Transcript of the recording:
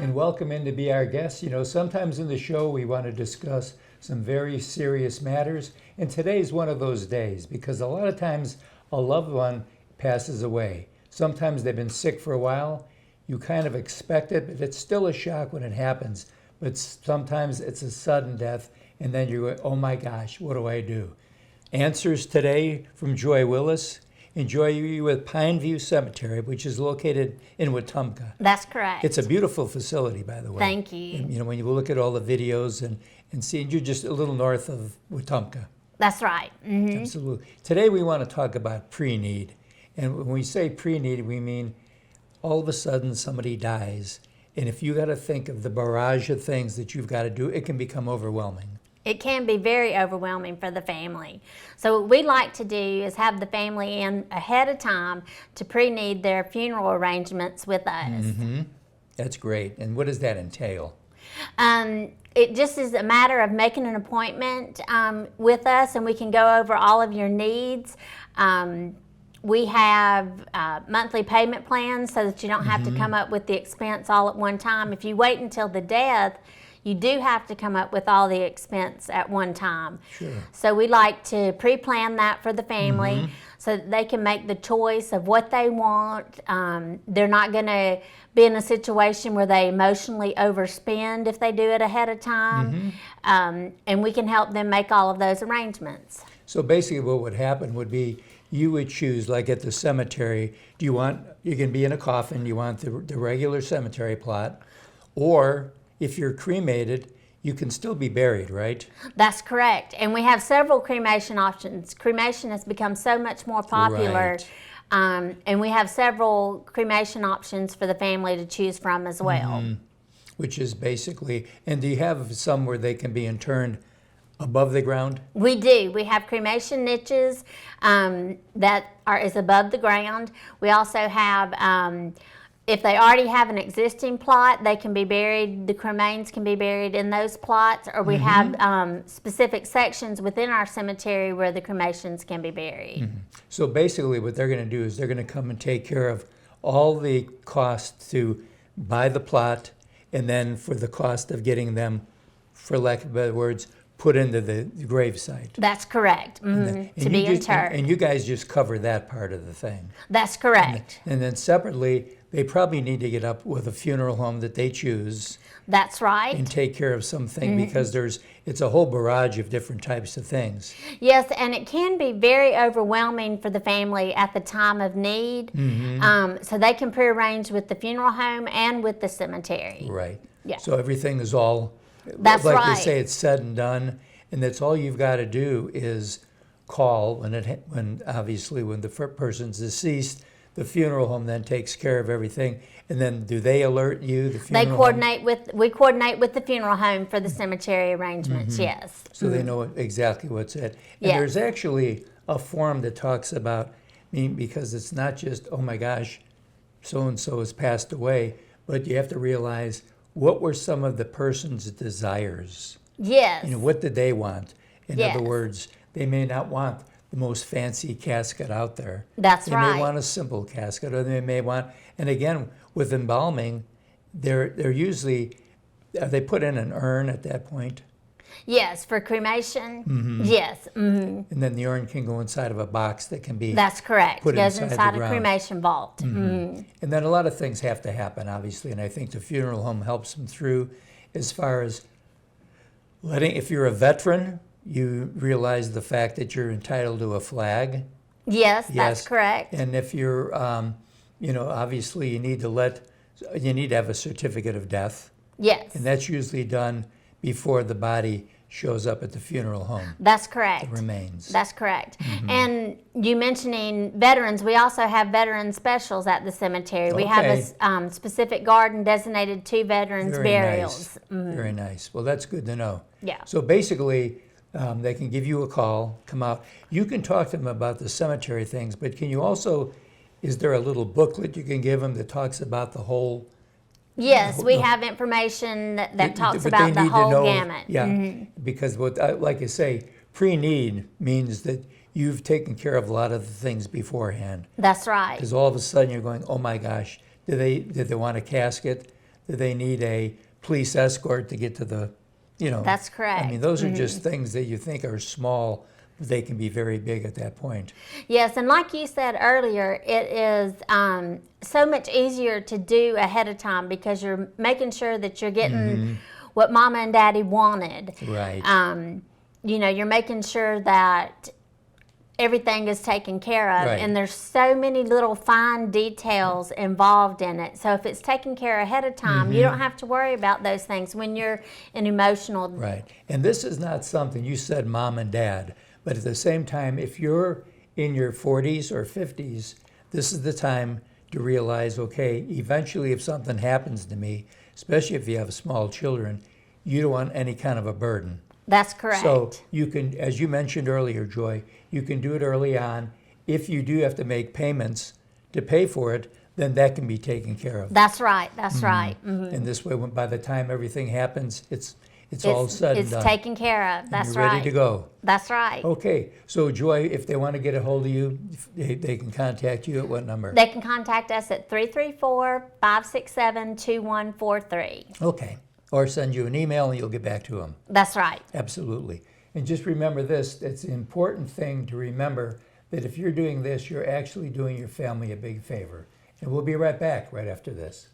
and welcome in to be our guest. You know, sometimes in the show we want to discuss some very serious matters, and today's one of those days because a lot of times a loved one passes away. Sometimes they've been sick for a while. You kind of expect it, but it's still a shock when it happens. But sometimes it's a sudden death, and then you go, oh my gosh, what do I do? Answers today from Joy Willis. Enjoy you with Pineview Cemetery, which is located in Wetumpka. That's correct. It's a beautiful facility, by the way. Thank you. And, you know, when you look at all the videos and see, you're just a little north of Wetumpka. That's right. Mm-hmm. Absolutely. Today we want to talk about pre-need. And when we say pre-need, we mean all of a sudden somebody dies. And if you got to think of the barrage of things that you've got to do, it can become overwhelming. It can be very overwhelming for the family. So what we like to do is have the family in ahead of time to pre-need their funeral arrangements with us. Mm-hmm. That's great. And what does that entail? It just is a matter of making an appointment with us, and we can go over all of your needs. We have monthly payment plans so that you don't have to come up with the expense all at one time. If you wait until the death, you do have to come up with all the expense at one time. Sure. So we like to pre-plan that for the family so that they can make the choice of what they want. They're not going to be in a situation where they emotionally overspend if they do it ahead of time. And we can help them make all of those arrangements. So basically what would happen would be you would choose, like at the cemetery, you can be in a coffin, you want the regular cemetery plot, or if you're cremated, you can still be buried, right? That's correct. And we have several cremation options. Cremation has become so much more popular. Right. And we have several cremation options for the family to choose from as well. Which is basically, and do you have some where they can be interned above the ground? We do. We have cremation niches that is above the ground. We also have, if they already have an existing plot, they can be buried, the cremains can be buried in those plots, or we have specific sections within our cemetery where the cremations can be buried. So basically what they're going to do is they're going to come and take care of all the costs to buy the plot, and then for the cost of getting them, for lack of better words, put into the gravesite. That's correct, to be interred. And you guys just cover that part of the thing. That's correct. And then separately, they probably need to get up with a funeral home that they choose. That's right. And take care of something because it's a whole barrage of different types of things. Yes, and it can be very overwhelming for the family at the time of need. So they can prearrange with the funeral home and with the cemetery. Right. Yeah. So everything is all, That's like right. they say, it's said and done, and that's all you've got to do is call when the person's deceased. The funeral home then takes care of everything, and then do they alert you? The funeral We coordinate with the funeral home for the cemetery arrangements. Yes. So they know exactly what's it. And Yes. there's actually a form that talks about, because it's not just, oh my gosh, so-and-so has passed away, but you have to realize what were some of the person's desires. Yes. You know, what did they want? In Yes. other words, they may not want the most fancy casket out there. That's They right. may want a simple casket, or they may want, and again, with embalming, they're usually, they put in an urn at that point. Yes, for cremation. Yes. And then the urn can go inside of a box that can be That's correct. put It goes inside inside the a ground. cremation vault. And then a lot of things have to happen, obviously, and I think the funeral home helps them through as far as if you're a veteran, you realize the fact that you're entitled to a flag. Yes, that's correct. And if you're, obviously you need to have a certificate of death. Yes. And that's usually done before the body shows up at the funeral home. That's correct. The remains. That's correct. And you mentioning veterans, we also have veteran specials at the cemetery. We have a specific garden designated to veterans burials. Nice. Very nice. Well, that's good to know. Yeah. So basically, they can give you a call, come out. You can talk to them about the cemetery things, but can you also, is there a little booklet you can give them that talks about the whole? Yes, we have information that talks but about they the need to whole know- gamut. Yeah, because like I say, pre-need means that you've taken care of a lot of the things beforehand. That's right. Because all of a sudden you're going, oh my gosh, did they want a casket? that they need a police escort to get to the, That's correct. I mean, those are just things that you think are small, but they can be very big at that point. Yes, and like you said earlier, it is so much easier to do ahead of time because you're making sure that you're getting what Mama and Daddy wanted. Right. You're making sure that everything is taken care of, Right. and there's so many little fine details involved in it. So if it's taken care of ahead of time, you don't have to worry about those things when you're an emotional. Right. And this is not something, you said mom and dad, but at the same time, if you're in your 40s or 50s, this is the time to realize, okay, eventually if something happens to me, especially if you have small children, you don't want any kind of a burden. That's correct. So you can, as you mentioned earlier, Joy, you can do it early on. If you do have to make payments to pay for it, then that can be taken care of. That's right. That's right. And this way, by the time everything happens, it's all said and It's done. taken care of. That's You're right. ready to go. That's right. Okay, so Joy, if they want to get a hold of you, they can contact you at what number? They can contact us at 334-567-2143. Okay, or send you an email and you'll get back to them. That's right. Absolutely. And just remember this, it's an important thing to remember that if you're doing this, you're actually doing your family a big favor. And we'll be right back right after this.